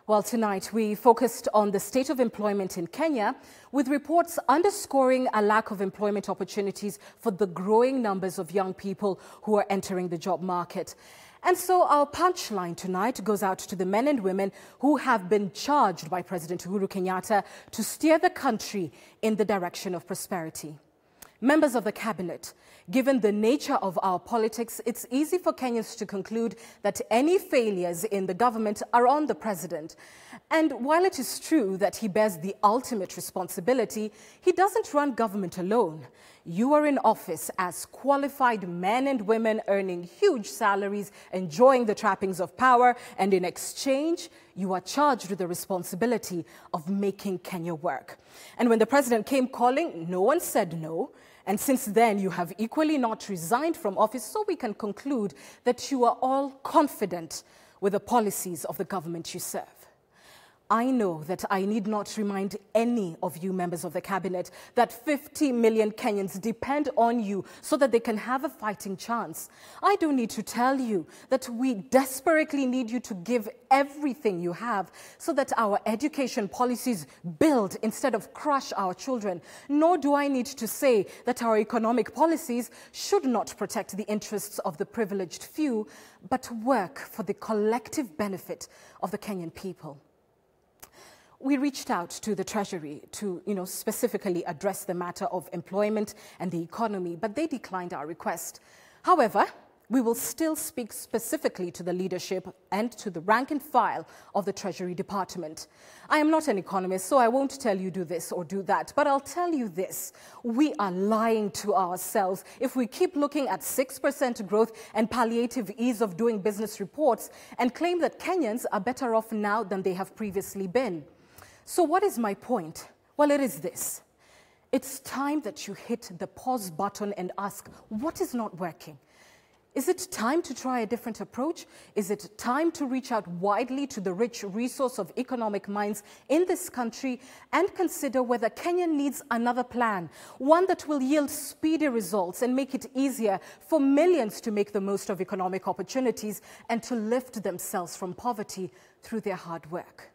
Well, tonight we focused on the state of employment in Kenya, with reports underscoring a lack of employment opportunities for the growing numbers of young people who are entering the job market. And so our punchline tonight goes out to the men and women who have been charged by President Kenyatta to steer the country in the direction of prosperity. Members of the cabinet, given the nature of our politics, it's easy for Kenyans to conclude that any failures in the government are on the president. And while it is true that he bears the ultimate responsibility, he doesn't run government alone. You are in office as qualified men and women earning huge salaries, enjoying the trappings of power, and in exchange, you are charged with the responsibility of making Kenya work. And when the president came calling, no one said no. And since then, you have equally not resigned from office, so we can conclude that you are all confident with the policies of the government you serve. I know that I need not remind any of you members of the cabinet that 50 million Kenyans depend on you so that they can have a fighting chance. I don't need to tell you that we desperately need you to give everything you have so that our education policies build instead of crush our children. Nor do I need to say that our economic policies should not protect the interests of the privileged few, but work for the collective benefit of the Kenyan people. We reached out to the Treasury to, specifically address the matter of employment and the economy, but they declined our request. However, we will still speak specifically to the leadership and to the rank and file of the Treasury Department. I am not an economist, so I won't tell you do this or do that, but I'll tell you this. We are lying to ourselves if we keep looking at 6% growth and palliative ease of doing business reports and claim that Kenyans are better off now than they have previously been. So what is my point? Well, it is this. It's time that you hit the pause button and ask, what is not working? Is it time to try a different approach? Is it time to reach out widely to the rich resource of economic minds in this country and consider whether Kenya needs another plan, one that will yield speedy results and make it easier for millions to make the most of economic opportunities and to lift themselves from poverty through their hard work?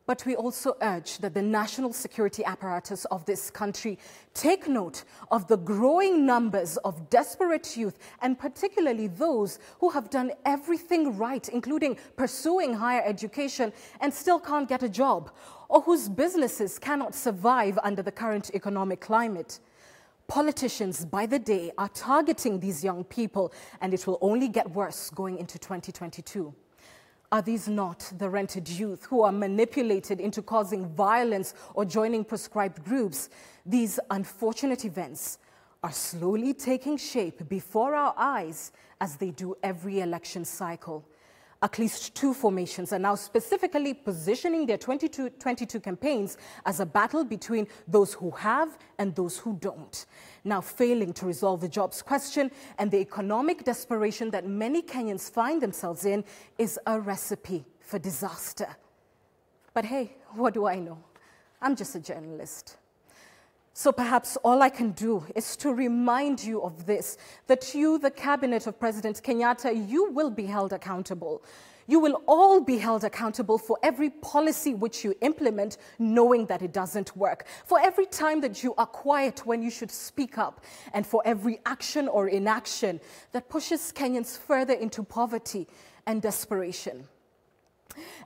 But we also urge that the national security apparatus of this country take note of the growing numbers of desperate youth, and particularly those who have done everything right, including pursuing higher education and still can't get a job, or whose businesses cannot survive under the current economic climate. Politicians by the day are targeting these young people, and it will only get worse going into 2022. Are these not the rented youth who are manipulated into causing violence or joining proscribed groups? These unfortunate events are slowly taking shape before our eyes, as they do every election cycle. At least two formations are now specifically positioning their 2022 campaigns as a battle between those who have and those who don't, now failing to resolve the jobs question, and the economic desperation that many Kenyans find themselves in is a recipe for disaster. But hey, what do I know? I'm just a journalist. So perhaps all I can do is to remind you of this, that you, the cabinet of President Kenyatta, you will be held accountable. You will all be held accountable for every policy which you implement, knowing that it doesn't work, for every time that you are quiet when you should speak up, and for every action or inaction that pushes Kenyans further into poverty and desperation.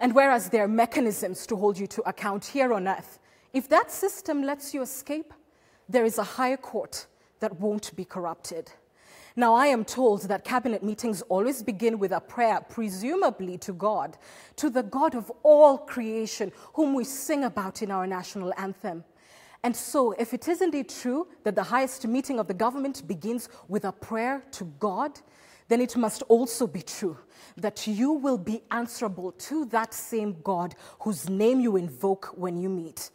And whereas there are mechanisms to hold you to account here on earth, if that system lets you escape, there is a higher court that won't be corrupted. Now, I am told that cabinet meetings always begin with a prayer, presumably to God, to the God of all creation, whom we sing about in our national anthem. And so, if it is indeed true that the highest meeting of the government begins with a prayer to God, then it must also be true that you will be answerable to that same God whose name you invoke when you meet.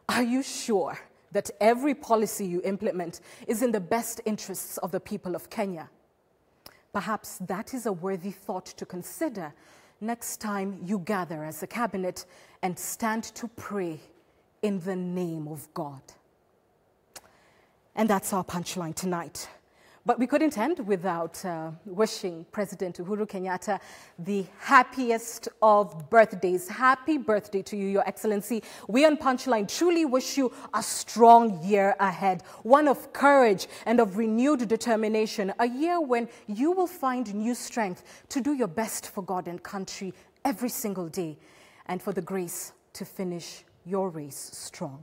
Are you sure that every policy you implement is in the best interests of the people of Kenya? Perhaps that is a worthy thought to consider next time you gather as a cabinet and stand to pray in the name of God. And that's our punchline tonight. But we couldn't end without wishing President Uhuru Kenyatta the happiest of birthdays. Happy birthday to you, Your Excellency. We on Punchline truly wish you a strong year ahead, one of courage and of renewed determination, a year when you will find new strength to do your best for God and country every single day, and for the grace to finish your race strong.